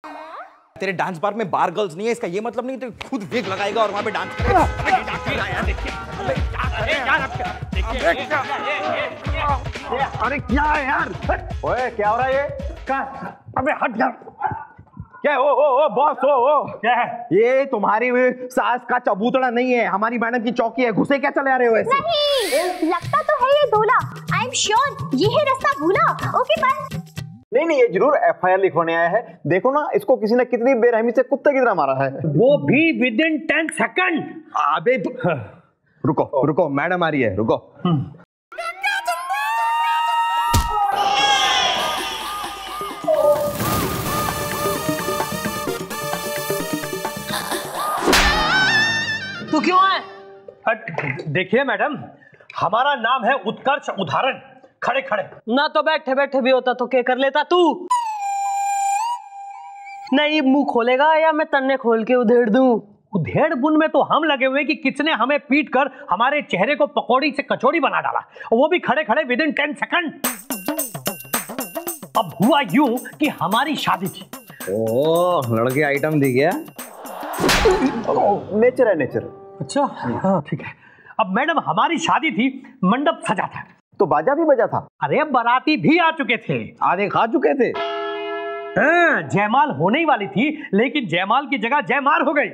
तेरे dance bar में बार girls नहीं है, इसका ये मतलब नहीं तो खुद विग लगाएगा और वहां पे डांस करेगा। अरे क्या है यार? ओए क्या हो रहा है ये? क्या? अबे हट यार। क्या है? ओ बॉस ओ क्या है? ये तुम्हारी सास का चबूतरा नहीं है, हमारी मैडम की चौकी है। घुसे क्या चले आ रहे हो ऐसे? नहीं, लगता तो है ये दूल्हा। आई एम श्योर ये है रास्ता भूला। Okay bye. नहीं, ये जरूर एफआईआर लिखवाने आया है। देखो ना, इसको किसी ने कितनी बेरहमी से कुत्ते की तरह मारा है। वो भी विद इन 10 सेकंड। अबे रुको, मैडम आ रही है, रुको। तू क्यों है? देखिए मैडम, हमारा नाम है उत्कर्ष उदाहरण। खड़े खड़े ना तो बैठे बैठे भी होता तो क्या कर लेता तू? नहीं मुंह खोलेगा या मैं तन्ने खोल के उधेड़ दूं? उधेड़ बुन में तो हम लगे हुए कि किसने हमें पीट कर हमारे चेहरे को पकौड़ी से कचौड़ी बना डाला, वो भी खड़े खड़े विद इन 10 सेकंड। अब हुआ यूं कि हमारी शादी थी। ओह, लड़के आइटम दिख गया। नेचर है नेचर। अच्छा हाँ ठीक है। अब मैडम हमारी शादी थी, मंडप सजा था, तो बाजा भी बजा था। अरे बाराती भी आ चुके थे, आधे खा चुके थे। हाँ, जयमाल होने ही वाली थी, लेकिन जयमाल की जगह जयमार हो गई।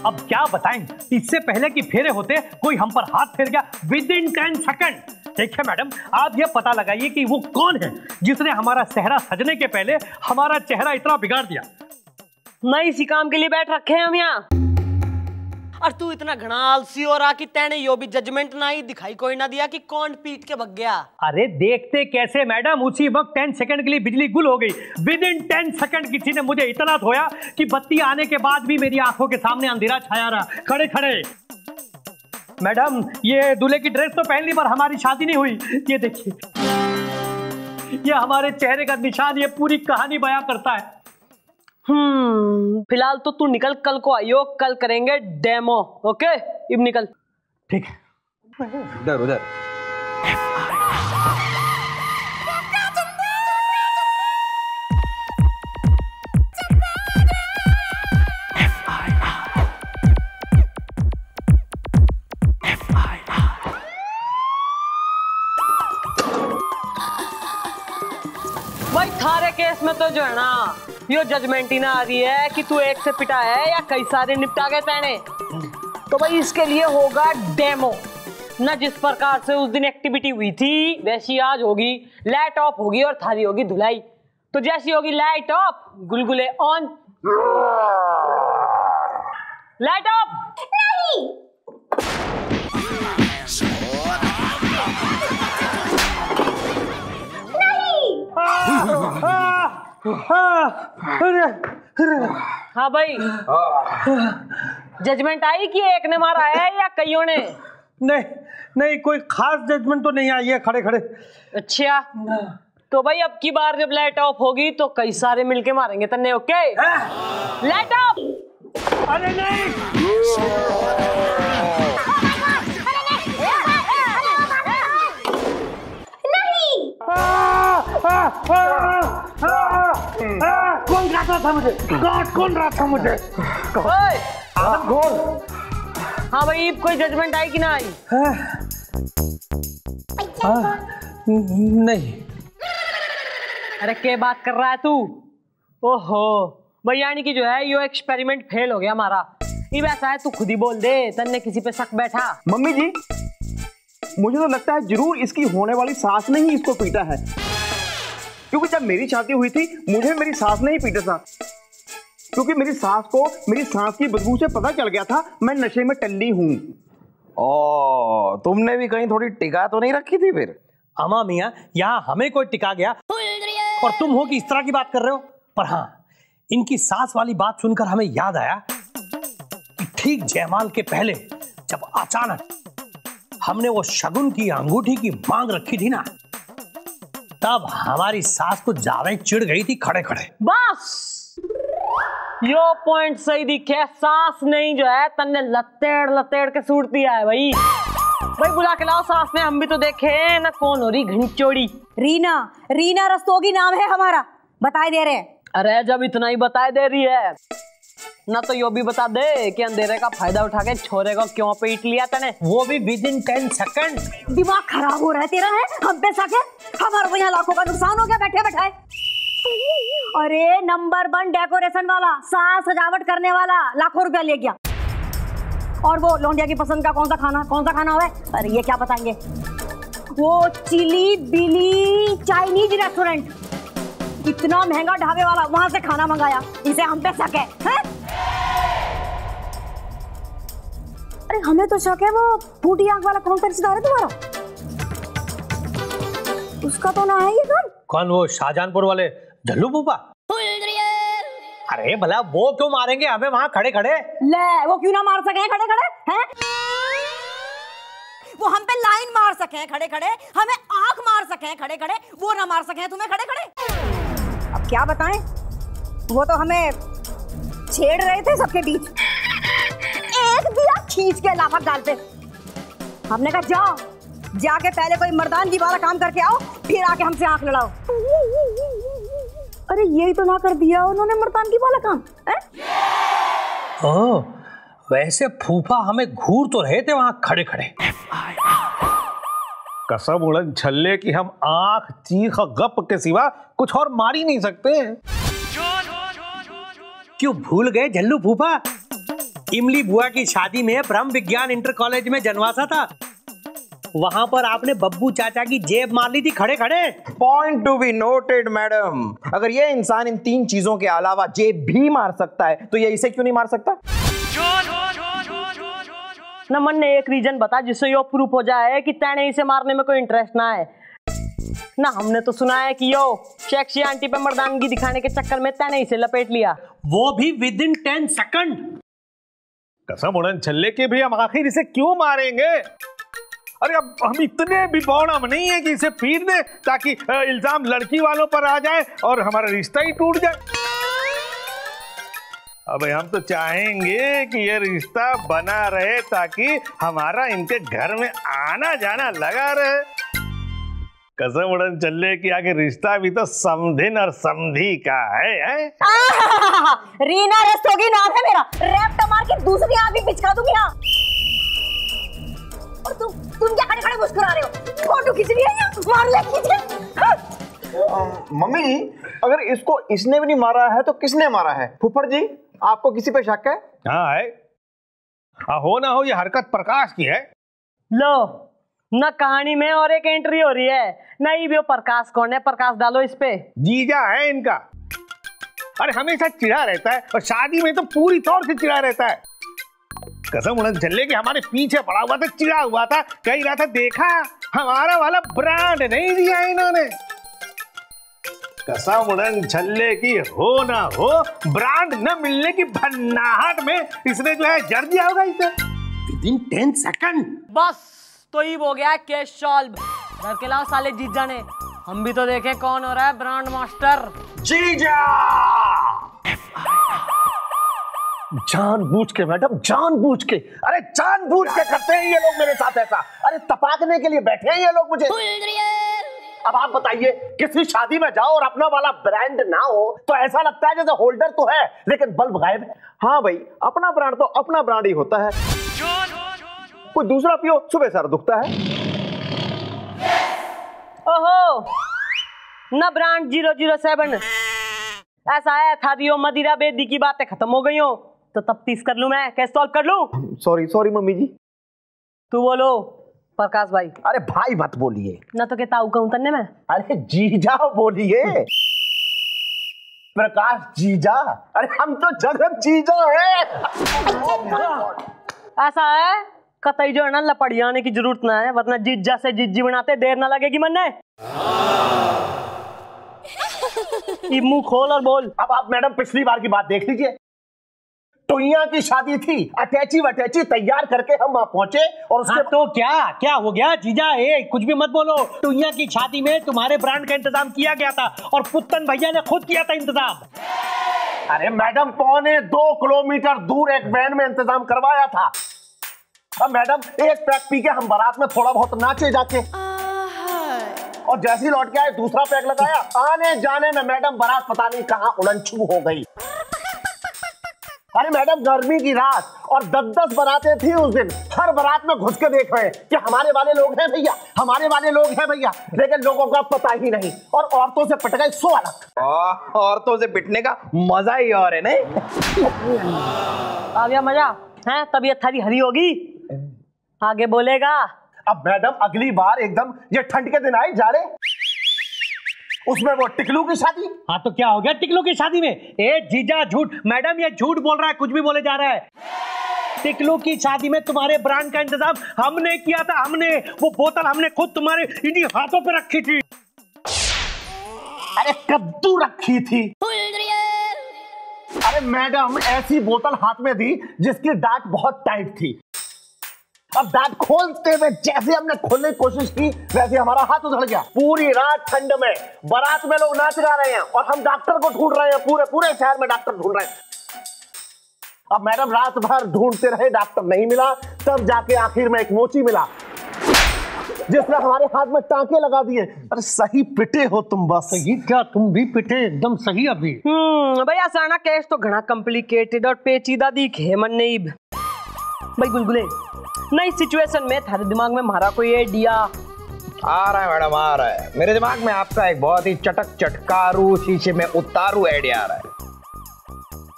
अब क्या बताएं, इससे पहले कि फेरे होते कोई हम पर हाथ फेर गया विद इन 10 सेकंड। देखिए मैडम, आप ये पता लगाइए कि वो कौन है जिसने हमारा सेहरा सजने के पहले हमारा चेहरा इतना बिगाड़ दिया। नहीं इसी काम के लिए बैठ रखे हैं हम यहाँ। और तू इतना घना आलसी हो रहा कि तेने यो भी जजमेंट ना ही दिखाई कोई ना दिया कि कौन पीट के भग गया। अरे देखते कैसे मैडम, उसी वक्त 10 सेकंड के लिए बिजली गुल हो गई। विद इन 10 सेकंड किसी ने मुझे इतना धोया कि बत्ती आने के बाद भी मेरी आंखों के सामने अंधेरा छाया रहा। खड़े खड़े मैडम, ये दूल्हे की ड्रेस तो पहन ली पर हमारी शादी नहीं हुई। ये देखिए, ये हमारे चेहरे का निशान ये पूरी कहानी बयां करता है। फिलहाल तो तू निकल, कल को आइयो, कल करेंगे डेमो। ओके अब निकल। ठीक है। उधर भाई थारे केस में तो जो है ना, यो जजमेंट ही ना आ रही है कि तू एक से पिटा है या कई सारे निपटा गए तेने। तो भाई इसके लिए होगा डेमो ना। जिस प्रकार से उस दिन एक्टिविटी हुई थी वैसी आज होगी। लाइट ऑफ होगी और थारी होगी धुलाई। तो जैसी होगी लाइट ऑफ, गुलगुले ऑन। Light off. नहीं हाँ भाई, जजमेंट आई कि एक ने मारा है या कईयों ने? नहीं, कोई खास जजमेंट तो नहीं आई है। खड़े खड़े। अच्छा, तो भाई अब की बार जब लाइट ऑफ होगी तो कई सारे मिलके मारेंगे तन्ने। Okay light of. अरे नहीं, कौन रहा था मुझे? कौन रहा था मुझे? हाँ भाई, कोई जजमेंट आई कि ना आई? नहीं। अरे क्या बात कर रहा है तू? ओहो भाई, यानी कि जो है यो एक्सपेरिमेंट फेल हो गया हमारा। ये वैसा है, तू खुद ही बोल दे, तन्ने किसी पे शक बैठा? मम्मी जी, मुझे तो लगता है जरूर इसकी होने वाली सास ने ही इसको पीटा है, क्योंकि जब मेरी शादी हुई थी मुझे मेरी सास ने ही पीटा था। क्योंकि मेरी सास को मेरी सांस की बदबू से पता चल गया था मैं नशे में टल्ली हूँ। ओ, तुमने भी कहीं थोड़ी टिका तो नहीं रखी थी फिर? अमा मियाँ, यहाँ हमें कोई टिका गया और तुम हो कि इस तरह की बात कर रहे हो। पर हाँ, इनकी सास वाली बात सुनकर हमें याद आया कि ठीक जयमाल के पहले जब अचानक हमने वो शगुन की अंगूठी की मांग रखी थी ना, तब हमारी सास को ज्यादा ही चिढ़ गई थी। खड़े खड़े बस यो पॉइंट सही दिखे। सास नहीं जो है तन्ने लतेड़ लतेड़ के सूट दिया है भाई। भाई बुला के लाओ सास ने, हम भी तो देखे ना कौन हो रही घनी चोड़ी। रीना, रीना रस्तोगी नाम है हमारा, बताए दे रहे हैं। अरे जब इतना ही बताए दे रही है ना तो यो भी बता दे कि अंधेरे का फायदा उठा के छोरे को क्यों पीट लिया तने, वो भी विदिन 10 सेकंड। दिमाग खराब हो रहा है तेरा, है हम पे सके, हमारे को यहाँ लाखों का नुकसान हो गया बैठे बैठाए। अरे नंबर 1 डेकोरेशन वाला, साज सजावट करने वाला लाखों रुपया ले गया। और वो लौंडिया की पसंद का कौन सा खाना हुआ है, अरे ये क्या बताएंगे, वो चिली बिली चाइनीज रेस्टोरेंट, इतना महंगा ढाबे वाला, वहां से खाना मंगाया, इसे हम पे शक है, हैं? अरे हमें तो शक है वो फूटी आंख वाला कौन सा रिश्तेदार है तुम्हारा, उसका तो ना है ये कौन? कौन, वो शाहजहानपुर वाले झल्लू फूफा? अरे भला वो क्यों मारेंगे हमें वहां खड़े खड़े? ले वो क्यों ना मार सके खड़े खड़े, हैं? वो हम पे लाइन मार सके खड़े खड़े, हमें आंख मार सके खड़े खड़े, वो ना मार सके तुम्हें खड़े खड़े। अब क्या बताएं, वो तो हमें छेड़ रहे थे सबके बीच, एक दिया खींच के लाफक डाल पे। हमने कहा जाओ, जाके पहले कोई मर्दानगी वाला काम करके आओ, फिर आके हमसे आंख लड़ाओ। अरे यही तो ना कर दिया उन्होंने मर्दानगी वाला काम, है? ओह, वैसे फूफा हमें घूर तो रहे थे वहां खड़े खड़े। कसम उड़न छल्ले की हम आंख चीख गप के सिवा कुछ और मार ही नहीं सकते। क्यों भूल गए झल्लू फूफा, इमली बुआ की शादी में ब्रह्म विज्ञान इंटर कॉलेज में जनवासा था, वहां पर आपने बब्बू चाचा की जेब मार ली थी खड़े खड़े। Point to be noted madam, अगर ये इंसान इन 3 चीजों के अलावा जेब भी मार सकता है तो ये इसे क्यों नहीं मार सकता? ना मन ने एक रीजन बता जिससे यो प्रूफ हो जाए कि तेने इसे मारने में कोई इंटरेस्ट ना है ना। हमने तो सुना है कि यो सेक्सी आंटी पे मर्दानगी दिखाने के चक्कर में तेने इसे लपेट लिया, वो भी विदिन 10 सेकंड। कसम उड़न छल्ले के भी हम आखिर इसे क्यों मारेंगे? अरे अब हम इतने भी बौड़म नहीं है कि इसे पीट दे ताकि इल्जाम लड़की वालों पर आ जाए और हमारा रिश्ता ही टूट जाए। अब हम तो चाहेंगे कि ये रिश्ता बना रहे ताकि हमारा इनके घर में आना जाना लगा रहे। कसम उड़न चल्ले की आगे रिश्ता भी तो समधिन और समधी का है? रीना रस्तोगी नाम है मेरा, रैप्ट मार के दूसरी आंख भी पिचका दूंगी। हाँ, और तुम क्या खड़े खड़े मुस्कुरा रहे हो? फोटो खींच रही है, मार ले खींचे। मम्मी जी, अगर इसको इसने भी नहीं मारा है तो किसने मारा है? फुफड़ जी, आपको किसी पे शक है? हाँ है, हो ना हो ये हरकत प्रकाश की है। लो ना कहानी में और एक एंट्री हो रही है, नहीं भी वो प्रकाश कौन है, प्रकाश डालो इस पे। जीजा है इनका, अरे हमेशा चिढ़ा रहता है और शादी में तो पूरी तौर से चिढ़ा रहता है। कसम उड़न चल्ले के हमारे पीछे पड़ा हुआ था, चिढ़ा हुआ था, कह रहा था देखा हमारा वाला ब्रांड नहीं दिया इन्होंने। कसम उड़न छल्ले की हो ना हो ब्रांड न मिलने की भन्नाहट में इसने जो है जड़ दिया होगा इसे। विदिन 10 सेकंड बस तो ही हो गया केस सॉल्व। घर के लाओ साले जीजा ने, हम भी तो देखें कौन हो रहा है ब्रांड मास्टर। जीजा! जानबूझ के मैडम, जानबूझ के, अरे जानबूझ के करते हैं ये लोग मेरे साथ ऐसा। अरे तपाकने के लिए बैठे हैं ये लोग मुझे। अब आप बताइए, किसी शादी में जाओ और अपना वाला ब्रांड ना हो तो ऐसा लगता है जैसे होल्डर तो है लेकिन बल्ब गायब है। हाँ भाई, अपना ब्रांड तो अपना ब्रांड ही होता है, कोई दूसरा पियो सुबह सर दुखता है। ओहो ना ब्रांड 007 ऐसा है था दियो मदिरा बेदी की बातें खत्म हो गई हो तो तफ्तीश कर लूं मैं, कैसे सॉल्व कर लूं? सॉरी मम्मी जी। तू बोलो प्रकाश भाई। अरे भाई मत बोलिए ना तो कहता कहूं तन्ने में। अरे जीजा बोलिए। प्रकाश जीजा, अरे हम तो जगत जीजा है। ऐसा है कतई जो है ना लपड़ी आने की जरूरत ना है, वरना जीजा से जिज्जी बनाते देर ना लगेगी मन ने। मुंह खोल और बोल। अब आप मैडम पिछली बार की बात देख लीजिए, टोइया की शादी थी, अटैची वटैची तैयार करके हम वहां पहुंचे और उसके तो क्या हो गया जीजा? कुछ भी मत बोलो, टोइया की शादी में तुम्हारे ब्रांड का इंतजाम किया गया था और पुत्तन भैया ने खुद किया था इंतजाम। अरे मैडम, 2.25 किलोमीटर दूर एक वैन में इंतजाम करवाया था। अब मैडम एक पैक पी के हम बारात में थोड़ा बहुत नाचे जाके। और जैसे ही लौट के आए दूसरा पैक लगाया। आने जाने में मैडम बारात पता नहीं कहां उड़नछू हो गई। अरे मैडम गर्मी की रात और 10-10 बारातें थी उस दिन। हर बारात में घुस के देख रहे हैं कि हमारे वाले लोग हैं भैया, हमारे वाले लोग हैं भैया, लेकिन लोगों को पता ही नहीं। और औरतों से पिट गए 100 अलग। औरतों से पिटने का मजा ही और है नहीं? आ गया मजा है? तबीयत थारी हरी होगी, आगे बोलेगा। अब मैडम अगली बार एकदम ये ठंड के दिन आए जाड़े, उसमें वो टिकलू की शादी। हाँ तो क्या हो गया टिकलू की शादी में? ए जीजा झूठ, मैडम ये झूठ बोल रहा है, कुछ भी बोले जा रहा है। टिकलू की शादी में तुम्हारे ब्रांड का इंतजाम हमने किया था, हमने। वो बोतल हमने खुद तुम्हारे इन्हीं हाथों पे रखी थी। अरे कद्दू रखी थी। अरे मैडम ऐसी बोतल हाथ में दी जिसकी डाट बहुत टाइट थी। अब दांत खोलते हुए जैसे हमने खोलने की कोशिश की वैसे हमारा हाथ उधड़ गया। पूरी रात ठंड में बारात में लोग नाच गा रहे हैं और हम डॉक्टर को ढूंढ रहे हैं, पूरे पूरे शहर में डॉक्टर ढूंढ रहे हैं। अब मैडम रात भर ढूंढते रहे, डॉक्टर नहीं मिला। तब जाके आखिर में एक मोची मिला जिसने हमारे हाथ में टांके लगा दिए। अरे सही पिटे हो तुम बस। ये क्या तुम भी पिटे एकदम सही अभी। भैया साना केस तो घना कॉम्प्लिकेटेड और पेचीदा दिखे मन नहीं। भाई गुलगुले, नई सिचुएशन में थारे दिमाग में हमारा कोई आइडिया आ रहा है मैडम, आ रहा है। मेरे दिमाग में आपका एक बहुत ही चटक चटकारू शीशे में उतारू आइडिया आ रहा है।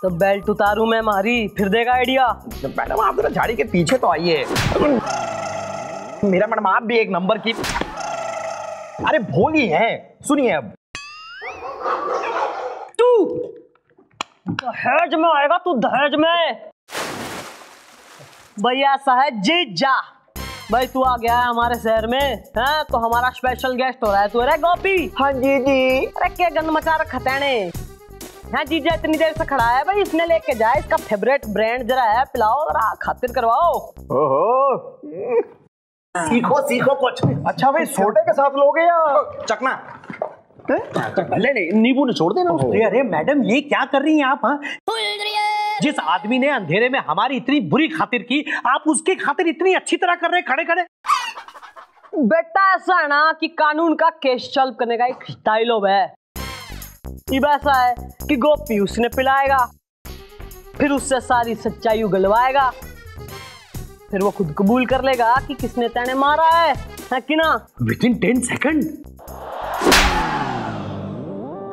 तो बेल्ट उतारू मैं मारी, फिर देगा आइडिया। तो मैडम आप जरा झाड़ी के पीछे तो आइए। मेरा मैडम आप भी एक नंबर की अरे भोली हैं। सुनिए अब तू दहेज में आएगा, तू दहेज में। भैया ऐसा है जीजा, भाई तू आ गया है हमारे शहर में है तो हमारा स्पेशल गेस्ट हो रहा है तू। अरे गोपी। हाँ जी जी। अरे क्या गंद मचा रखा तेने। हाँ जीजा इतनी देर से खड़ा है, भाई इसने लेके जाए, इसका फेवरेट ब्रांड जरा है, पिलाओ जरा, खातिर करवाओ। ओहो सीखो सीखो कुछ। अच्छा भाई सोडे के साथ लोगे या चकना? नहीं नींबू ने छोड़ देना। अरे मैडम ये क्या कर रही हैं आप? हाँ जिस आदमी ने अंधेरे में हमारी इतनी बुरी खातिर की, आप उसकी खातिर इतनी अच्छी तरह कर रहे खड़े खड़े। बेटा ऐसा है ना कि कानून का केस सॉल्व करने का एक स्टाइल है। ये ऐसा है कि गोपी उसने पिलाएगा, फिर उससे सारी सच्चाई उगलवाएगा, फिर वो खुद कबूल कर लेगा कि किसने तेने मारा है कि ना। With in 10 second.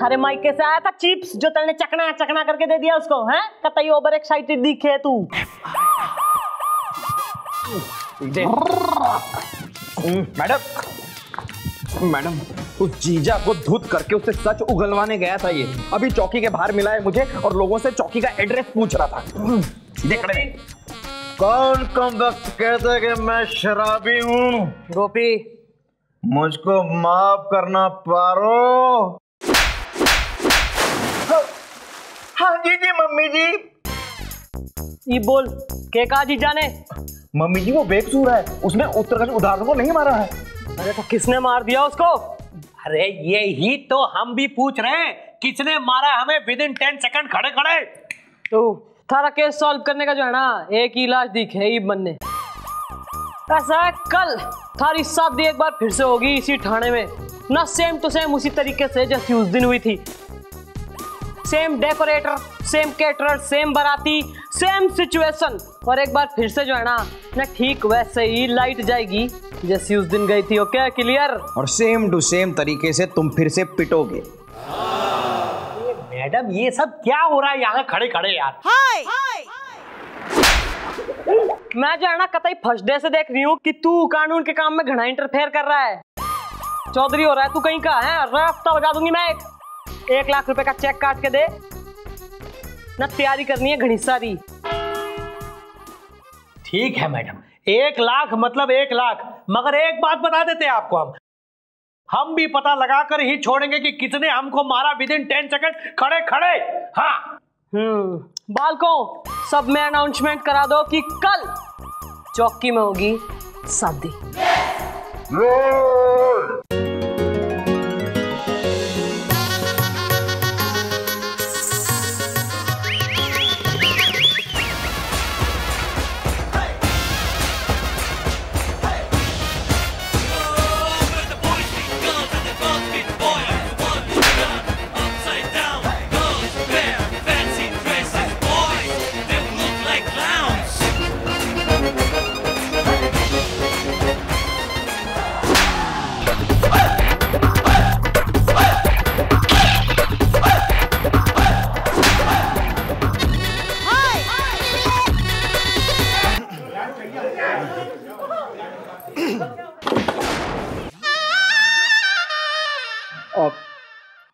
थारे माइके से आया था चिप्स जो तेने चकना चकना करके दे दिया उसको, हैं? कतई ओवर एक्साइटेड दिखे तू। मैडम उस जीजा को धुत करके उससे सच उगलवाने गया था। ये अभी चौकी के बाहर मिला है मुझे और लोगों से चौकी का एड्रेस पूछ रहा था। देख रहे कौन कम वक्त कहता है कि मैं शराबी हूँ? गोपी मुझको माफ करना पारो। हाँ जी जी मम्मी जी। ये बोल के कहा जीजा ने? मम्मी जी वो बेकसूर है, उसने उत्तराखंड उदाहरण को नहीं मारा है। अरे तो किसने मार दिया उसको? अरे ये ही तो हम भी पूछ रहे हैं, किसने मारा हमें विद इन 10 सेकंड खड़े खड़े। तो थारा केस सॉल्व करने का जो है ना एक ही इलाज दिखे ही बनने। ऐसा है कल थारी शादी एक बार फिर से होगी इसी थाने में ना, सेम टू सेम उसी तरीके से जैसी उस दिन हुई थी। Same decorator, same caterer, same बाराती, सेम सिचुएशन। और एक बार फिर से जो है ना ठीक वैसे ही लाइट जाएगी जैसी उस दिन गई थी। Okay clear? और सेम टू सेम तरीके से तुम फिर से पिटोगे। मैडम ये सब क्या हो रहा है यहाँ खड़े खड़े यार? मैं जो है ना कतई फर्स्ट डे से देख रही हूँ कि तू कानून के काम में घना इंटरफेयर कर रहा है। चौधरी हो रहा है तू कहीं का है? रास्ता लगा दूंगी मैं। 1 लाख रुपए का चेक काट के दे ना, तैयारी करनी है घनी सारी। ठीक है मैडम, 1 लाख मतलब 1 लाख, मगर एक बात बता देते हैं आपको, हम भी पता लगाकर ही छोड़ेंगे कि किसने हमको मारा विद इन 10 सेकंड खड़े खड़े। हाँ बालकों सब में अनाउंसमेंट करा दो कि कल चौकी में होगी शादी।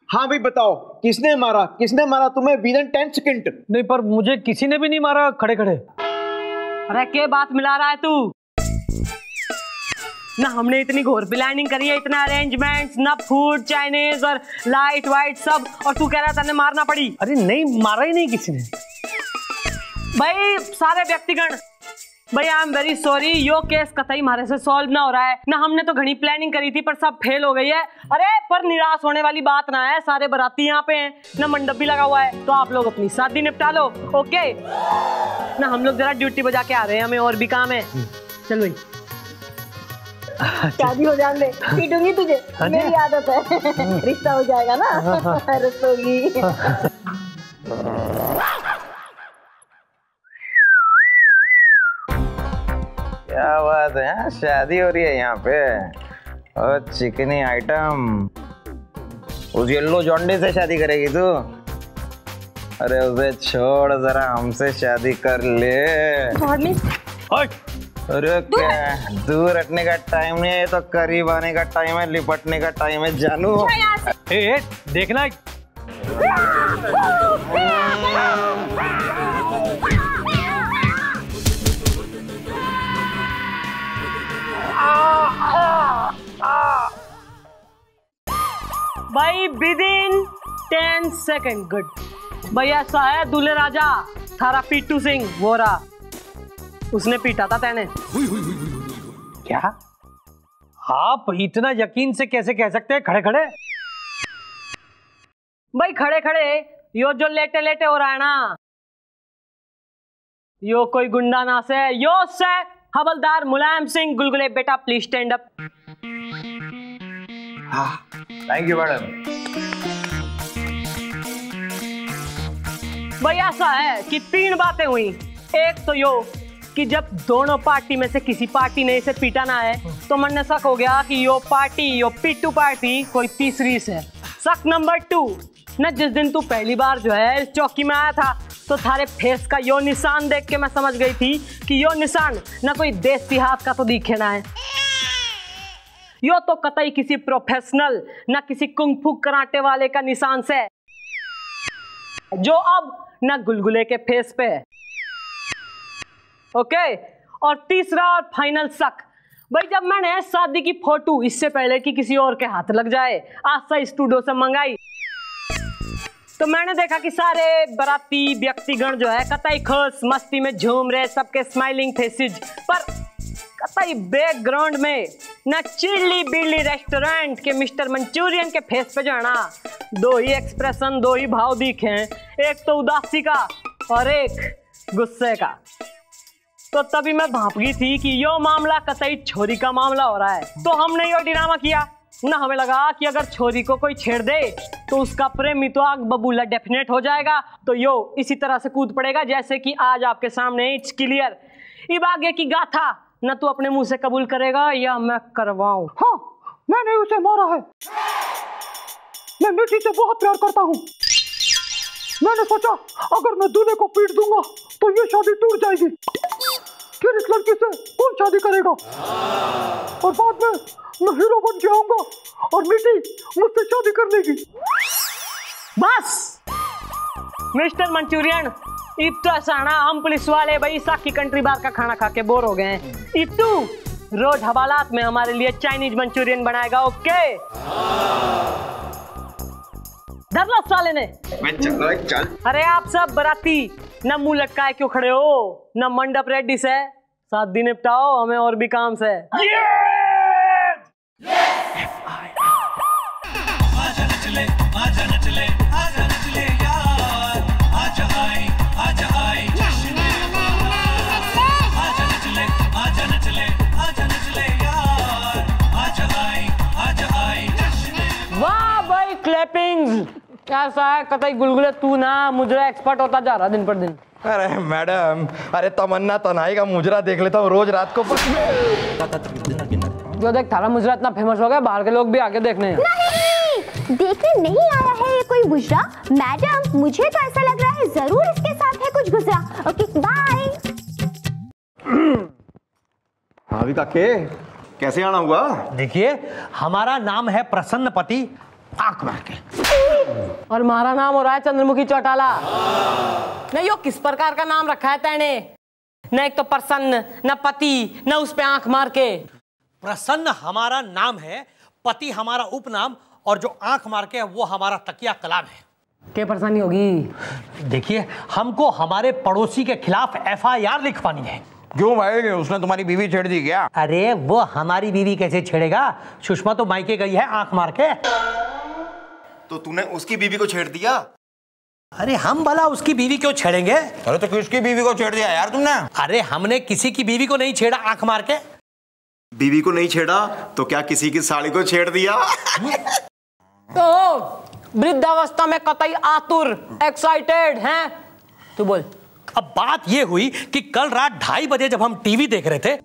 हाँ भाई बताओ, किसने मारा तुम्हें विदिन 10 सेकंड? नहीं पर मुझे किसी ने भी नहीं मारा खड़े खड़े। अरे क्या बात मिला रहा है तू? ना हमने इतनी घोर प्लानिंग करी है, इतना अरेंजमेंट्स, ना फूड चाइनीज और लाइट वाइट सब, और तू कह रहा था मारना पड़ी? अरे नहीं, मारा ही नहीं किसी ने भाई। सारे व्यक्तिगण भाई I am very sorry, yo case कतई हमारे से सॉल्व ना हो रहा है। ना हमने तो घनी प्लानिंग करी थी पर सब फेल हो गई है। अरे पर निराश होने वाली बात ना है, सारे बाराती यहाँ पे हैं, ना मंडप भी लगा हुआ है, तो आप लोग अपनी शादी निपटा लो। ओके ना, हम लोग जरा ड्यूटी बजा के आ रहे हैं, हमें और भी काम है। चल भाई शादी हो जाने दे, पीटूंगी तुझे, मेरी आदत है। रिश्ता हो जाएगा ना, रसोगी। क्या बात है, शादी हो रही है यहाँ पे? और चिकनी आइटम, उस येलो जॉन्डे से शादी करेगी तू? अरे उसे छोड़, जरा हमसे शादी कर ले। अरे क्या दूर हटने का टाइम नहीं है, तो करीब आने का टाइम है, लिपटने का टाइम है जानू। ए, देखना भाई विदिन 10 सेकंड। गुड भाई। ऐसा है दूल्हे राजा थारा पीटू सिंह वो रहा, उसने पीटा था तेने। क्या आप इतना यकीन से कैसे कह सकते हैं खड़े खड़े? भाई खड़े खड़े यो जो लेटे लेटे हो रहा है ना, यो कोई गुंडा ना से, यो से हवलदार मुलायम सिंह गुलगुले। बेटा please stand up. Thank you madam. भाई ऐसा है कि 3 बातें हुई। एक तो यो कि जब दोनों पार्टी में से किसी पार्टी ने इसे पीटा ना है, तो मन ने शक हो गया कि यो पार्टी, यो पीटू पार्टी कोई तीसरी से। शक नंबर 2 ना, जिस दिन तू पहली बार जो है इस चौकी में आया था, तो थारे फेस का यो निशान देख के मैं समझ गई थी कि यो निशान ना कोई देसी हाथ का तो दिखे ना है, यो तो कतई किसी प्रोफेशनल ना किसी कुंग-फू कराटे वाले का निशान से, जो अब ना गुलगुले के फेस पे है। ओके। और तीसरा और फाइनल शक, भाई जब मैंने शादी की फोटो इससे पहले कि किसी और के हाथ लग जाए आशा स्टूडियो से मंगाई, तो मैंने देखा कि सारे बाराती व्यक्तिगण जो है कतई खुश मस्ती में झूम रहे, सबके स्माइलिंग फेसेस, पर कतई बैकग्राउंड में ना चिल्ली बिल्ली रेस्टोरेंट के मिस्टर मंचूरियन के फेस पे जो है ना 2 ही एक्सप्रेशन, 2 ही भाव दिखे, एक तो उदासी का और एक गुस्से का। तो तभी मैं भाप गई थी कि यो मामला कतई छोरी का मामला हो रहा है, तो हमने यो ड्रामा किया ना। हमें लगा कि अगर छोरी को कोई छेड़ दे तो उसका प्रेमी तो आग बबूला डेफिनेट हो जाएगा, तो यो इसी तरह से कूद पड़ेगा जैसे कि आज आपके सामने। It's clear. इब आगे की गाथा ना तू अपने मुंह से कबूल करेगा या मैं करवाऊं? हाँ, मैंने उसे मारा है। मैं मिठी से बहुत प्यार करता हूँ। मैंने सोचा अगर मैं दूल्हे को पीट दूंगा तो ये शादी टूट जाएगी, फिर इस लड़की से कौन शादी करेगा, और बाद में मैं हीरो बन जाऊंगा और मिठी मुझसे शादी कर लेगी। बस मिस्टर मंचूरियन, इब तो ऐसा ना, हम पुलिस वाले भाई साकी कंट्री बार का खाना खा के बोर हो गए हैं। इब तू रोज हवालात में हमारे लिए चाइनीज मंचूरियन बनाएगा। ओके धरला साले ने। चल। अरे आप सब बराती ना मुंह लटकाए क्यों खड़े हो, ना मंडप रेडी से, शादी निपटाओ, हमें और भी काम से। वाह भाई क्लैपिंग। ऐसा है कतई गुलगुले तू ना मुजरा एक्सपर्ट होता जा रहा दिन पर दिन। अरे मैडम, अरे तमन्ना तनाई का मुजरा देख लेता हूँ रोज रात को। जो देख थारा मुजरा इतना फेमस हो गया, बाहर के लोग भी आके देखने हैं। नहीं, देखने नहीं आया है ये कोई मुजरा मैडम, मुझे तो ऐसा लग रहा है जरूर इसके साथ है कुछ गुजरा। Okay bye. हाँ भी काके, कैसे आना हुआ? देखिए हमारा नाम है प्रसन्नपति आंख मार के। और हमारा नाम हो रहा है चंद्रमुखी चौटाला। नहीं, यो किस प्रकार का नाम रखा है तैने? न एक तो प्रसन्न, न पति, न उस पे आंख मार के। प्रसन्न हमारा नाम है, पति हमारा उपनाम, और जो आंख मार के है वो हमारा तकिया कलाम है। क्या परेशानी होगी? देखिए, हमको हमारे पड़ोसी के खिलाफ FIR लिखवानी है। क्यों भाई, उसने तुम्हारी बीवी छेड़ दी क्या? अरे वो हमारी बीवी कैसे छेड़ेगा? सुषमा तो मायके गई है आंख मार के। तो तूने उसकी बीवी को छेड़ दिया? अरे हम भला उसकी बीवी क्यों छेड़ेंगे? अरे तो किसकी बीवी को छेड़ दिया यार तुमने? अरे हमने किसी की बीवी को नहीं छेड़ा आंख मार के। बीवी को नहीं छेड़ा तो क्या किसी की साड़ी को छेड़ दिया? तो वृद्धावस्था में कतई आतुर, एक्साइटेड हैं? तू बोल। अब बात यह हुई कि कल रात 2:30 बजे जब हम टीवी देख रहे थे,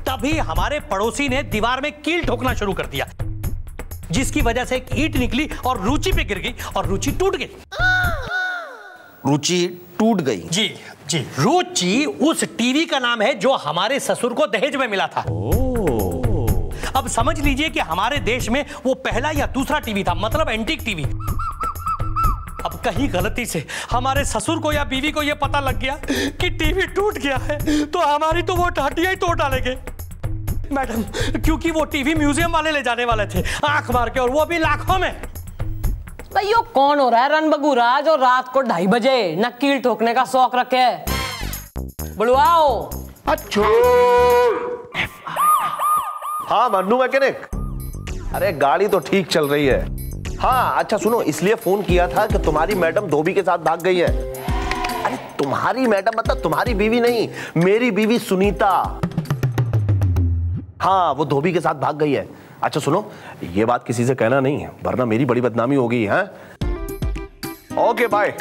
तभी हमारे पड़ोसी ने दीवार में कील ठोकना शुरू कर दिया, जिसकी वजह से एक ईंट निकली और रुचि पे गिर गई और रुचि टूट गई। रुचि टूट गई? जी जी, रुचि उस टीवी का नाम है जो हमारे ससुर को दहेज में मिला था। अब समझ लीजिए कि हमारे देश में वो पहला या दूसरा टीवी था, मतलब एंटीक टीवी। अब कहीं गलती से हमारे ससुर को या बीवी को यह पता लग गया कि टीवी टूट गया है, तो हमारी तो वो टाटियां ही तोड़ डालेंगे मैडम, क्योंकि वो टीवी म्यूजियम वाले ले जाने वाले थे आंख मार के, और वो भी लाखों में। भाई यो कौन हो रहा है रणबगुरा जो रात को 2:30 बजे नकील ठोकने का शौक रखे? बुलवाओ। अच्छा, हाँ मन्नू मैकेनिक। अरे गाड़ी तो ठीक चल रही है। हाँ अच्छा सुनो, इसलिए फोन किया था कि तुम्हारी मैडम धोबी के साथ भाग गई है। अरे तुम्हारी मैडम मतलब तुम्हारी बीवी नहीं, मेरी बीवी सुनीता। हाँ वो धोबी के साथ भाग गई है। अच्छा सुनो, ये बात किसी से कहना नहीं है वरना मेरी बड़ी बदनामी होगी। है ओके बाय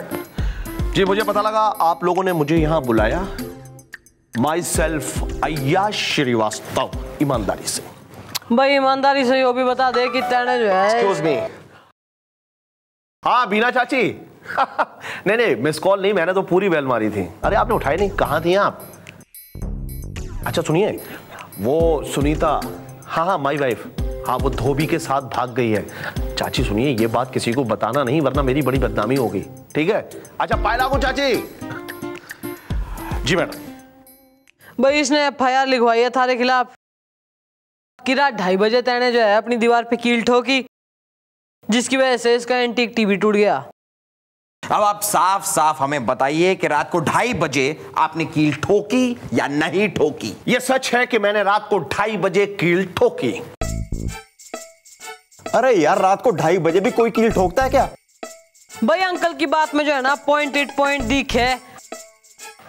जी। मुझे पता लगा आप लोगों ने मुझे यहां बुलाया। माई सेल्फ अय्याज श्रीवास्तव, ईमानदारी से। भाई ईमानदारी से यो भी बता दे कि तेने जो है। Excuse me. हाँ बीना चाची। नहीं नहीं मिस कॉल नहीं, मैंने तो पूरी बेल मारी थी। अरे आपने उठाई नहीं, कहाँ थी आप? अच्छा सुनिए, वो सुनीता, हाँ हाँ माई वाइफ, हाँ वो धोबी के साथ भाग गई है। चाची सुनिए, ये बात किसी को बताना नहीं वरना मेरी बड़ी बदनामी होगी, ठीक है? अच्छा पाए लागू चाची। जी मैडम। भाई इसने FIR लिखवाई है थारे खिलाफ कि रात 2:30 बजे तेने जो है अपनी दीवार पे कील ठोकी, जिसकी वजह से इसका एंटीक टीवी टूट गया। अब आप साफ साफ हमें बताइए कि रात को 2:30 बजे आपने कील ठोकी या नहीं ठोकी? ये सच है कि मैंने रात को 2:30 बजे कील ठोकी। अरे यार, रात को 2:30 बजे भी कोई कील ठोकता है क्या? भाई अंकल की बात में जो है ना पॉइंट दिख है।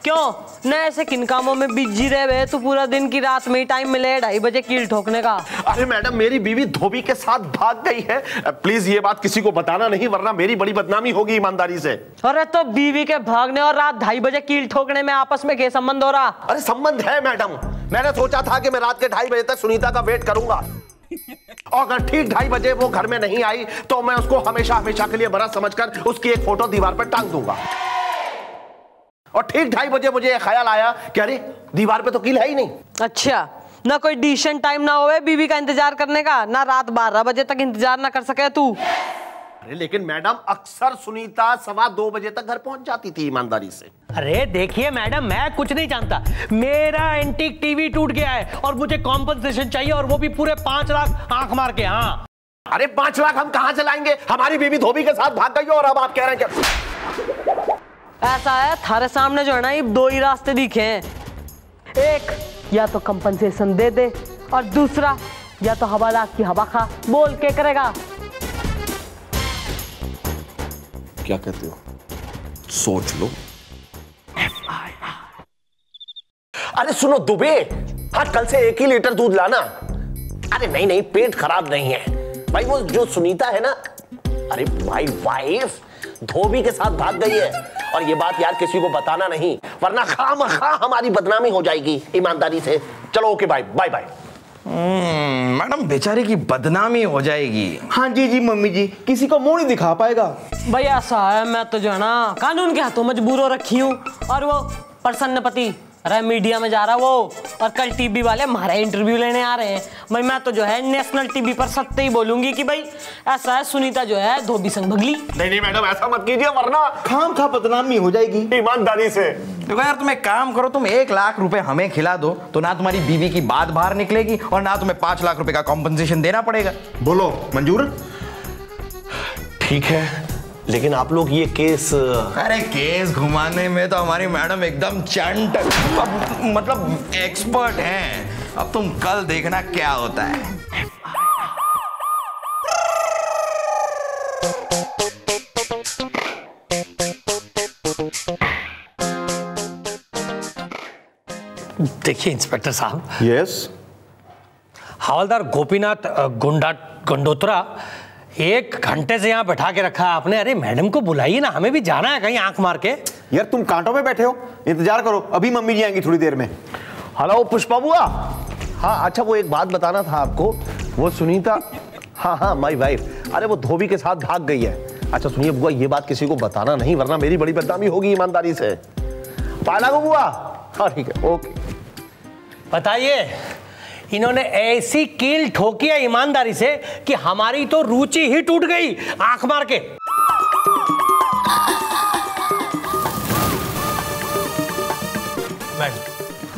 क्यों न ऐसे किन कामों में बिजी रहे तो पूरा दिन की रात में ही टाइम मिले 2:30 बजे कील ठोकने का? अरे मैडम, मेरी बीवी धोबी के साथ भाग गई है। प्लीज ये बात किसी को बताना नहीं वरना मेरी बड़ी बदनामी होगी, ईमानदारी से। अरे तो बीवी के भागने और रात 2:30 बजे कील ठोकने में आपस में क्या संबंध हो रहा? अरे संबंध है मैडम। मैंने सोचा था कि मैं रात के 2:30 बजे तक सुनीता का वेट करूंगा, और अगर ठीक 2:30 बजे वो घर में नहीं आई तो मैं उसको हमेशा हमेशा के लिए बड़ा समझकर उसकी एक फोटो दीवार पर टांग दूंगा। और ठीक 2:30 बजे मुझे ख्याल आया कि अरे दीवार पे तो कील है ही नहीं। अच्छा, ना कोई डिसेंट टाइम ना होवे बीवी का इंतजार करने का, ना रात 12 बजे तक इंतजार ना कर सके तू? अरे लेकिन मैडम अक्सर सुनीता 2:15 बजे तक घर पहुंच जाती थी, ईमानदारी से। अरे देखिए मैडम, मैं कुछ नहीं जानता, मेरा एंटीक टीवी टूट गया है और मुझे कॉम्पनसेशन चाहिए, और वो भी पूरे 5 लाख आंख मार के। हाँ अरे 5 लाख हम कहां से लाएंगे? हमारी बीवी धोबी के साथ भाग गई और अब आप कह रहे हैं कि ऐसा है थारे सामने जो है ना ये 2 ही रास्ते दिखे हैं। एक, या तो कंपनसेशन दे दे, और दूसरा या तो हवाला की हवा खा। बोल के करेगा? क्या कहते हो? सोच लो। अरे सुनो दुबे, हाँ कल से 1 ही लीटर दूध लाना। अरे नहीं नहीं, पेट खराब नहीं है भाई। वो जो सुनीता है ना, अरे माय वाइफ धोबी के साथ भाग गई है, और ये बात यार किसी को बताना नहीं वरना खामखा हमारी बदनामी हो जाएगी, ईमानदारी से। चलो okay bye bye bye. Madam बेचारी की बदनामी हो जाएगी। हाँ जी जी मम्मी जी, किसी को मुंह नहीं दिखा पाएगा। भाई ऐसा है, मैं तो जो है ना कानून के हाथों मजबूर हो रखी हूँ, और वो प्रसन्न पति अरे मीडिया में जा रहा वो, और कल टीवी वाले हमारा इंटरव्यू लेने आ रहे हैं। भाई मैं तो जो है नेशनल टीवी पर सत्य ही बोलूंगी कि भाई ऐसा है, सुनीता जो है धोबी संग भगली। नहीं मैडम, ऐसा मत कीजिए वरना खाम खा बदनामी हो जाएगी। ईमानदारी से देखो यार, तुम एक काम करो, तुम 1 लाख रुपए हमें खिला दो तो ना तुम्हारी बीवी की बात बाहर निकलेगी और ना तुम्हें 5 लाख रुपए का कॉम्पनसेशन देना पड़ेगा। बोलो मंजूर? ठीक है, लेकिन आप लोग ये केस... अरे केस घुमाने में तो हमारी मैडम एकदम चंट, मतलब एक्सपर्ट हैं। अब तुम कल देखना क्या होता है। देखिए इंस्पेक्टर साहब, यस, हवलदार गोपीनाथ गंडोत्रा 1 घंटे से यहाँ बैठा के रखा है आपने। अरे मैडम को बुलाइए ना, हमें भी जाना है कहीं आंख मार के। यार तुम कांटों पे बैठे हो, इंतजार करो, अभी मम्मी जी आएंगी थोड़ी देर में। हेलो पुष्पा बुआ। हाँ अच्छा, वो एक बात बताना था आपको, वो सुनीता, हाँ माय वाइफ, अरे वो धोबी के साथ भाग गई है। अच्छा सुनिए बुआ, ये बात किसी को बताना नहीं वरना मेरी बड़ी बदनामी होगी, ईमानदारी से। पाला को बुआ? हाँ ठीक है, ओके। बताइए, इन्होंने ऐसी कील ठोकी है ईमानदारी से कि हमारी तो रुचि ही टूट गई आंख मार के।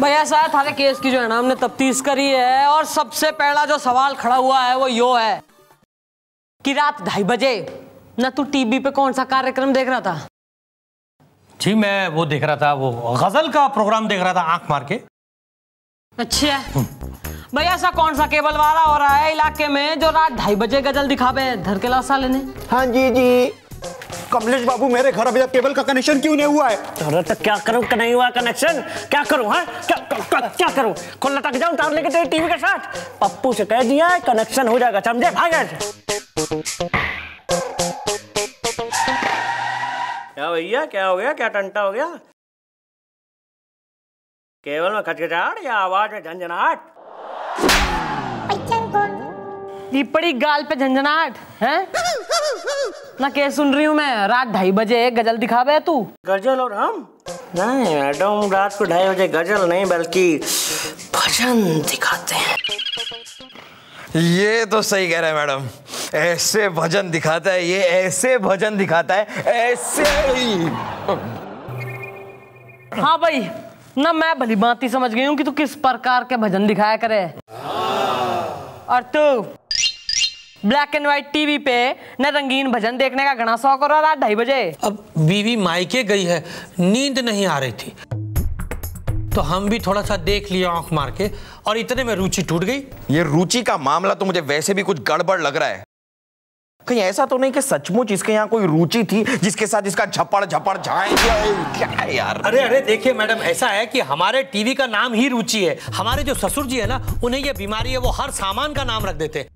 भैया ऐसा है, थारे केस की जो है ना हमने तफ्तीश करी है, और सबसे पहला जो सवाल खड़ा हुआ है वो यो है कि रात 2:30 बजे ना तू टीवी पे कौन सा कार्यक्रम देख रहा था? जी मैं वो देख रहा था, वो गजल का प्रोग्राम देख रहा था आंख मार के। अच्छा भैया, ऐसा कौन सा केबल वाला हो रहा है इलाके में जो रात 2:30 बजे गजल दिखावे धर के लाशा लेने? हाँ जी कमलेश बाबू, मेरे घर अभी तक केबल का कनेक्शन क्यों नहीं हुआ है? अरे तो क्या करूं, नहीं हुआ कनेक्शन, क्या करूं? है क्या करूं? खुला तक जाऊं तार लेके तेरे टीवी के साथ? पप्पू से कह दिया है कनेक्शन हो जाएगा, समझे? भाग ऐसे। क्या भैया, क्या हो गया, क्या टंटा हो गया? केवल में खटखटाहट या आवाज में झंझनाहट? ये पड़ी गाल पे झंझनाहट है ना? क्या सुन रही हूँ मैं, रात 2:30 बजे गजल दिखावे तू? गजल और हम? नहीं मैडम, रात को 2:30 बजे गजल नहीं बल्कि भजन दिखाते हैं। ये तो सही कह रहे हैं मैडम, ऐसे भजन दिखाता है ये, ऐसे भजन दिखाता है, ऐसे ही। हाँ भाई ना, मैं भली भांति समझ गई हूँ कि तू किस प्रकार के भजन दिखाया करे। और तू ब्लैक एंड व्हाइट टीवी पे न रंगीन भजन देखने का घना शौक हो रहा रात 2:30 बजे। अब बीवी मायके गई है, नींद नहीं आ रही थी, तो हम भी थोड़ा सा देख लिया आंख मार के, और इतने में रुचि टूट गई। ये रुचि का मामला तो मुझे वैसे भी कुछ गड़बड़ लग रहा है। कहीं ऐसा तो नहीं कि सचमुच इसके यहाँ कोई रुचि थी जिसके साथ इसका झपड़ झपड़ झाए? क्या है यार? अरे देखिए मैडम, ऐसा है कि हमारे टीवी का नाम ही रुचि है। हमारे जो ससुर जी है ना, उन्हें ये बीमारी है, वो हर सामान का नाम रख देते,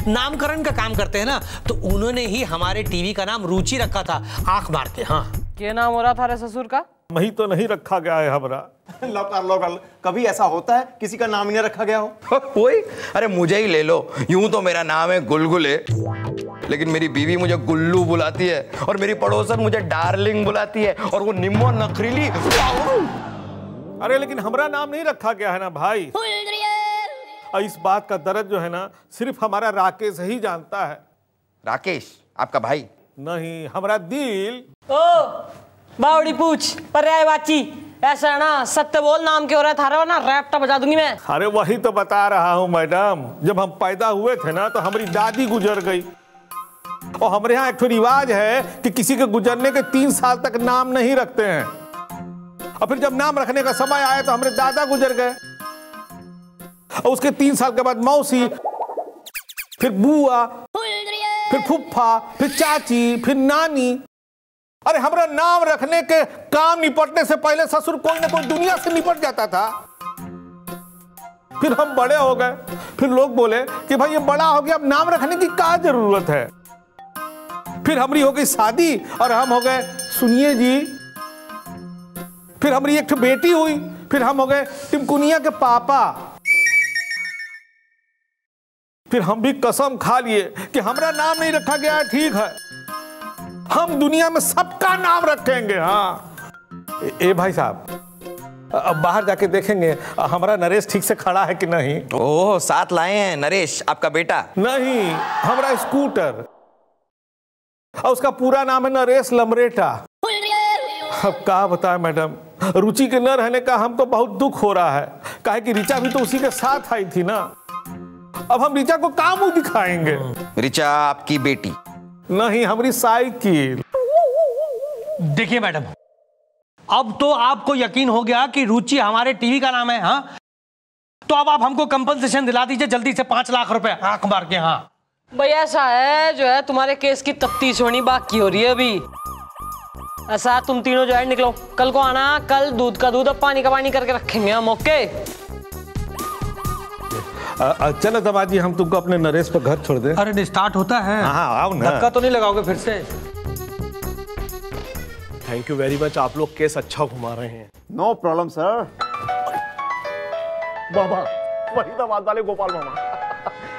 नामकरण का काम करते हैं ना, तो उन्होंने ही हमारे टीवी का नाम रुचि रखा था आंख मार के। हाँ, क्या नाम हो रहा था रे ससुर का? वही तो नहीं रखा गया है हमारा। लोकल कभी ऐसा होता है किसी का नाम ही नहीं रखा गया हो? कोई, अरे मुझे ही ले लो, यूं तो मेरा नाम है गुलगुले, लेकिन मेरी बीवी मुझे गुल्लू बुलाती है, और मेरी पड़ोसन मुझे डार्लिंग बुलाती है, और वो निम्मो नखरीली। अरे लेकिन हमारा नाम नहीं रखा गया है ना भाई। और इस बात का दर्द जो है ना, सिर्फ हमारा राकेश ही जानता है। राकेश आपका भाई? नहीं, हमारा दिल। ओ बावड़ी पूछ पर्यायवाची, ऐसा है ना, सत्य बोल, नाम क्यों रहा था ना, रैप्टा बजा दूंगी मैं। अरे वही तो बता रहा हूँ मैडम, जब हम पैदा हुए थे ना तो हमारी दादी गुजर गई, और हमारे यहाँ एक रिवाज है कि किसी के गुजरने के 3 साल तक नाम नहीं रखते हैं। और फिर जब नाम रखने का समय आया तो हमारे दादा गुजर गए, और उसके 3 साल के बाद मौसी, फिर बुआ, फिर फुफ्फा, फिर चाची, फिर नानी। अरे हमारा नाम रखने के काम निपटने से पहले ससुर कोई ना कोई दुनिया से निपट जाता था। फिर हम बड़े हो गए, फिर लोग बोले कि भाई ये बड़ा हो गया, अब नाम रखने की क्या जरूरत है। फिर हमारी हो गई शादी और हम हो गए सुनिए जी। फिर हमारी एक बेटी हुई, फिर हम हो गए टिमकुनिया के पापा। फिर हम भी कसम खा लिए कि हमारा नाम नहीं रखा गया है, ठीक है, हम दुनिया में सबका नाम रखेंगे। हाँ ए भाई साहब, अब बाहर जाके देखेंगे हमारा नरेश ठीक से खड़ा है कि नहीं। ओह, साथ लाए हैं नरेश, आपका बेटा? नहीं, हमारा स्कूटर, और उसका पूरा नाम है नरेश लमरेटा। अब क्या बताएं मैडम, रुचि के न रहने का हमको बहुत दुख हो रहा है, काहे कि ऋचा भी तो उसी के साथ आई थी ना। अब हम ऋचा को क्या मुंह दिखाएंगे? ऋचा आपकी बेटी? नहीं, हमारी साइकिल। देखिए मैडम, अब तो आपको यकीन हो गया कि रुचि हमारे टीवी का नाम है। हाँ, तो अब आप हमको कंपनसेशन दिला दीजिए जल्दी से, 5 लाख रुपए आंख मार के। हाँ भाई ऐसा है, जो है तुम्हारे केस की तफ्तीश होनी बाकी हो रही है अभी। ऐसा तुम तीनों जो है निकलो, कल को आना, कल दूध का दूध और पानी का पानी करके रखेंगे हम। ओके चलो दमाजी, हम तुमको अपने नरेश पर घर छोड़ दे। अरे स्टार्ट होता है। हाँ आओ ना। धक्का तो नहीं लगाओगे फिर से? थैंक यू वेरी मच, आप लोग केस अच्छा घुमा रहे हैं। No problem sir. बाबा, फरीदाबाद वाले गोपाल मामा।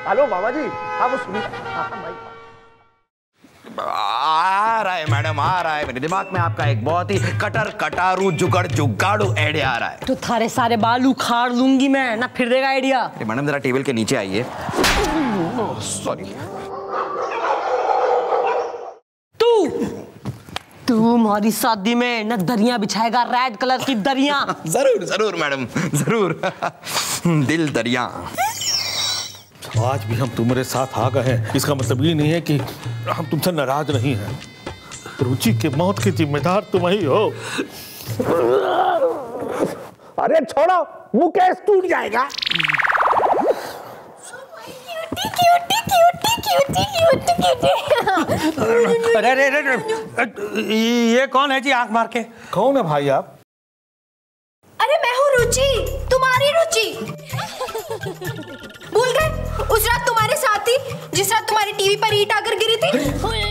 हेलो बाबा जी, आप सुनिए। आ रहा है मैडम, आ रहा है। मेरे दिमाग में आपका एक बहुत ही कटर कटारू जुगाड़ू आइडिया आ रहा है। तो थारे सारे बाल उखाड़ लूंगी मैं, ना फिर देगा आइडिया। मैडम जरा टेबल के नीचे आइए। सॉरी। तू हमारी शादी में न दरिया बिछाएगा, रेड कलर की दरिया। जरूर जरूर मैडम, जरूर। दिल दरिया। आज भी हम तुम्हारे साथ आ गए हैं, इसका मतलब ये नहीं है कि हम तुमसे नाराज नहीं हैं। रुचि के मौत की जिम्मेदार तुम ही हो। अरे छोड़ो, मुकेश टूट जाएगा। अरे ये कौन है जी आंख मार के? कौन है भाई आप? अरे मैं हूँ रुचि, तुम्हारी रुचि। भूल गए उस रात तुम्हारे साथ थी, जिस रात तुम्हारी टीवी पर ईंट आकर गिरी थी। भूल गए।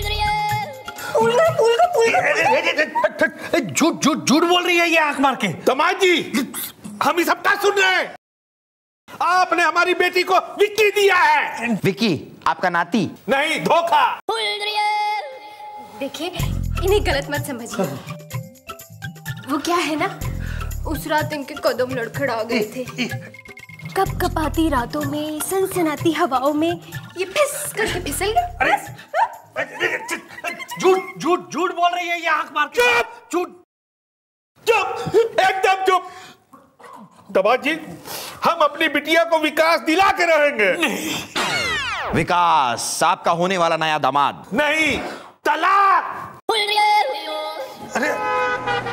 झूठ बोल रही है ये आंख मार के। दमाजी, हम ये सब क्या सुन रहे हैं? आपने हमारी बेटी को विक्की दिया है। विक्की आपका नाती? नहीं, धोखा। देखिए, इन्हें गलत मत समझिए। वो क्या है ना, उस रात इनके कदम लड़खड़ा गए थे। कपकपाती रातों में, सनसनाती हवाओं में ये फिस करके फिसल गए। झूठ बोल रही है ये आंख मार के। चुप, एकदम चुप। दमाजी, हम अपनी बिटिया को विकास दिला के रहेंगे। विकास आपका होने वाला नया दामाद? नहीं, तलाक।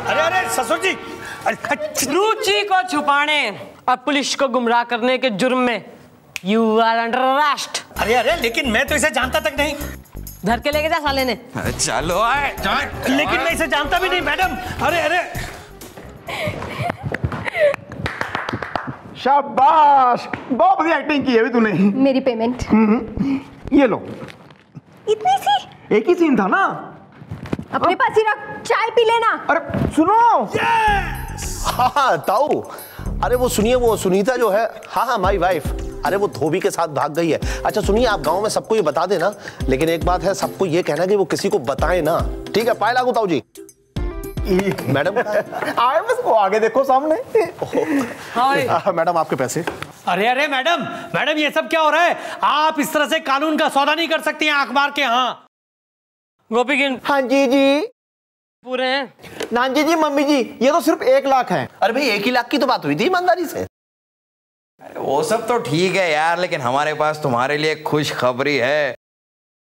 अरे ससुर जी, रुचि को छुपाने और पुलिस को गुमराह करने के जुर्म में यू आर अंडर अरेस्ट। अरे लेकिन मैं तो इसे जानता तक नहीं। घर के लेके जा साले ने। चलो लेकिन मैं इसे जानता भी नहीं मैडम। अरे शाबाश, बहुत बढ़िया एक्टिंग की है भी तूने। मेरी पेमेंट ये लो। इतनी सी? एक ही सीन था ना। अपने पास ही रख, चाय पी लेना। अरे सुनो। हाँ ताऊ, अरे वो सुनिए, वो सुनीता जो है, हाँ माई वाइफ, अरे वो धोबी के साथ भाग गई है। अच्छा सुनिए, आप गांव में सबको ये बता देना, लेकिन एक बात है, सबको ये कहना कि वो किसी को बताएं ना, ठीक है? पाए लागू ताऊ जी। मैडम आए बस, वो आगे देखो सामने। मैडम आपके पैसे। अरे मैडम ये सब क्या हो रहा है? आप इस तरह से कानून का सौदा नहीं कर सकती हैं आंख मार के। हाँ गोपी गिन। हाँ जी पूरे हैं। नानजी जी, मम्मी जी, ये तो सिर्फ 1 लाख है। अरे भाई 1 ही लाख की तो बात हुई थी ईमानदारी से। वो सब तो ठीक है यार, लेकिन हमारे पास तुम्हारे लिए खुशखबरी है,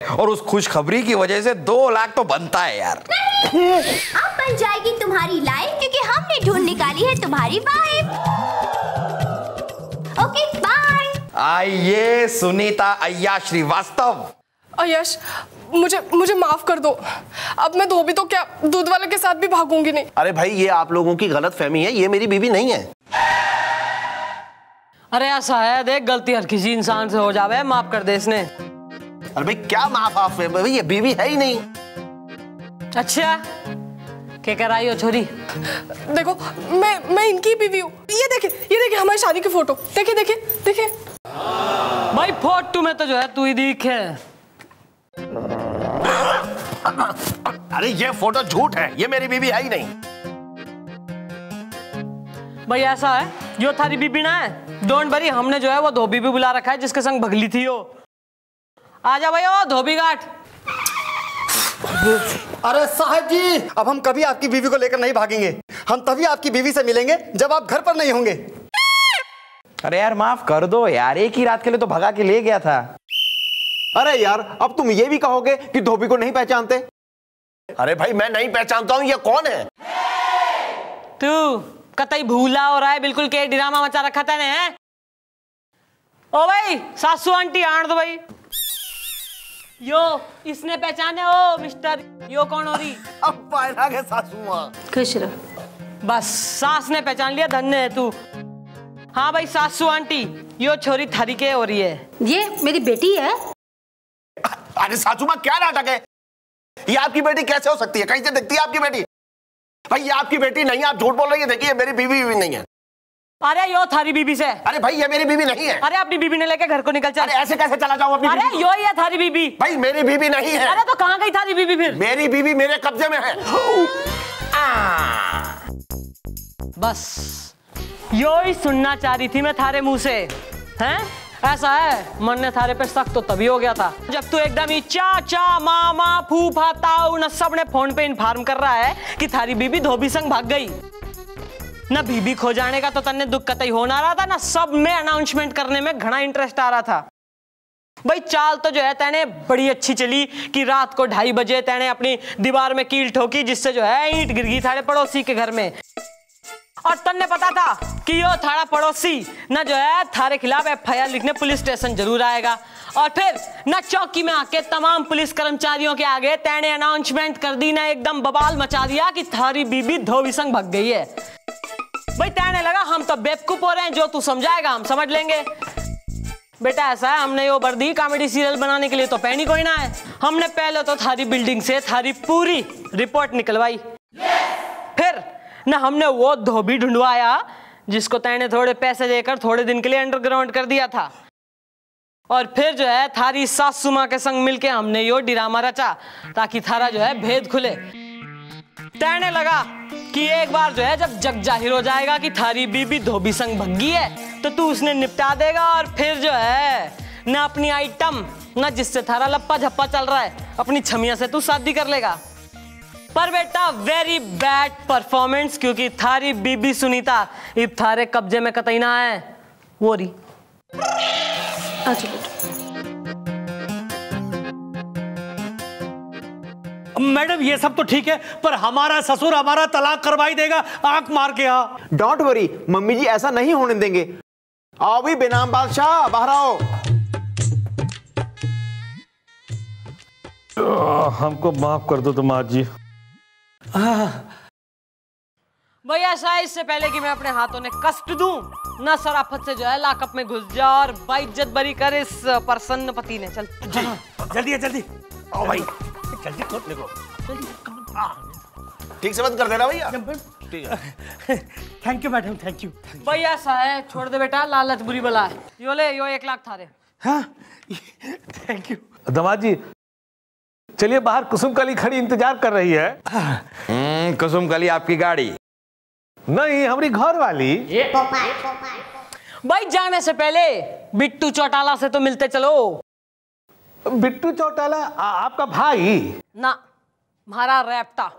और उस खुशखबरी की वजह से 2 लाख तो बनता है यार। अब बन जाएगी तुम्हारी लाइफ, क्योंकि हमने ढूंढ निकाली है तुम्हारी वाइफ। Okay bye. आइए सुनीता अय्या श्रीवास्तव। अयश, मुझे माफ कर दो। अब मैं धोबी तो क्या, दूध वाले के साथ भी भागूंगी नहीं। अरे भाई, ये आप लोगों की गलत फहमी है, ये मेरी बीवी नहीं है। अरे ऐसा है, देख गलती हर किसी इंसान से हो जावे, माफ कर दे इसने। अरे भाई क्या माफ है भाई, ये बीवी है ही नहीं। अच्छा क्या कर रही हो छोरी? देखो, मैं इनकी बीवी हूँ। ये देखे हमारी शादी की फोटो। देखे भाई फोटो में तो जो है तू ही दिखे। अरे ये फोटो झूठ है, ये मेरी बीवी है ही नहीं। भाई ऐसा है, जो थारी बीबी ना है, डोंट वरी, हमने जो है वो धोबी भी बुला रखा है जिसके संग भगली थी वो। आजा भाई ओ धोबी घाट। अरे साहब जी, अब हम कभी आपकी बीवी को लेकर नहीं भागेंगे। हम तभी आपकी बीवी से मिलेंगे जब आप घर पर नहीं होंगे। अरे यार माफ कर दो यार, एक ही रात के लिए तो भगा के ले गया था। अरे यार अब तुम ये भी कहोगे कि धोबी को नहीं पहचानते? अरे भाई मैं नहीं पहचानता हूं, ये कौन है? तू कतई भूला हो रहा है, बिल्कुल के ड्रामा मचा रखा था ने। ओ भाई सासू आंटी आण दो भाई। यो इसने पहचाने हो मिस्टर, यो कौन हो रही? अब पायरा के सासू मां। खुश रहो। बस सास ने पहचान लिया, धन्य है तू। हाँ भाई सासू आंटी, यो छोरी थारी के हो रही है। ये मेरी बेटी है। अरे सासू मां क्या नाटक है? ये आपकी बेटी कैसे हो सकती है? कहीं से दिखती है आपकी बेटी? भाई ये आपकी बेटी नहीं है, आप झूठ बोल रही है। देखिए मेरी बीवी भी नहीं है। अरे यो थारी बीबी से। अरे भाई ये मेरी बीवी नहीं है। अरे अपनी बीबी ने लेके घर को निकल चल। अरे ऐसे कैसे चला जाऊं अपनी अरे बीवी? यो ही है थारी बीबी। भाई मेरी बीवी नहीं है। अरे तो कहाँ गई थारी बीबी फिर? मेरी बीवी मेरे कब्जे में है। बस यो ही सुनना चाह रही थी मैं थारे मुंह से। हैं? ऐसा है, मन ने थारे पे शक तो तभी हो गया था जब तू एकदम ही चाचा मामा फूफा ताऊ न सब ने फोन पे इन्फॉर्म कर रहा है कि थारी बीबी धोबी संग भाग गई। ना बीबी खो जाने का तो तन्ने दुख कतई हो ना रहा था, ना सब में अनाउंसमेंट करने में घना इंटरेस्ट आ रहा था। भाई चाल तो जो है तैने बड़ी अच्छी चली कि रात को 2:30 बजे तैने अपनी दीवार में कील ठोकी, जिससे जो है ईंट गिर गई थारे पड़ोसी के घर में। और तन्ने पता था कि यो थारा पड़ोसी ना जो है थारे खिलाफ FIR लिखने पुलिस स्टेशन जरूर आएगा। और फिर ना चौकी में आके तमाम पुलिस कर्मचारियों के आगे तैने अनाउंसमेंट कर दी, ना एकदम बवाल मचा दिया कि थारी बीबी धोबी संग भाग गई है। भाई तैने लगा हम तो बेवकूफ हो रहे हैं, जो तू समझाएगा हम समझ लेंगे। बेटा ऐसा है, हमने यो बर्दी कॉमेडी सीरियल बनाने के लिए तो पैनी कोई ना है। हमने पहले तो थारी बिल्डिंग से थारी पूरी रिपोर्ट निकलवाई। फिर ना हमने वो धोबी ढूंढवाया जिसको तैने थोड़े पैसे देकर थोड़े दिन के लिए अंडरग्राउंड कर दिया था। और फिर जो है थारी सासू मां के संग मिलके हमने यो ड्रामा रचा ताकि थारा जो है भेद खुले। तैने लगा कि एक बार जो है जब जग जाहिर हो जाएगा कि थारी बीबी धोबी संग भग्गी है तो तू उसने निपटा देगा, और फिर जो है ना अपनी आइटम ना जिससे थारा लप्पा झप्पा चल रहा है अपनी छमिया से तू शादी कर लेगा। पर बेटा वेरी बैड परफॉर्मेंस, क्योंकि थारी बीबी सुनीता इब थारे कब्जे में कतई ना है। वो रही। अच्छा बेटा। मैडम ये सब तो ठीक है, पर हमारा ससुर हमारा तलाक करवाई देगा आंख मार के। हाँ डोंट वरी मम्मी जी, ऐसा नहीं होने देंगे। आओ भी बेनाम बादशाह, बाहर आओ। हमको माफ कर दो तुम आज जी। भैया ऐसा इससे पहले कि मैं अपने हाथों ने कष्ट दूं, ना सराफत से जो है लाकअप में घुस जा और बाइज्जत बरी कर इस प्रसन्न पति ने। चल जल्दी जल्दी आओ भाई, जल्दी खोल निकलो। ठीक से बंद कर देना भैया। Thank you madam, thank you. भैया ऐसा है, छोड़ दे बेटा, लालच बुरी बला है। यो ले यो 1 लाख थारे। हाँ थैंक यू। दामाद जी चलिए, बाहर कुसुम कली खड़ी इंतजार कर रही है। कुसुम कली आपकी गाड़ी नहीं, हमारी घर वाली। भाई जाने से पहले बिट्टू चौटाला से तो मिलते चलो। बिट्टू चौटाला आपका भाई? ना, हमारा रैप्टा।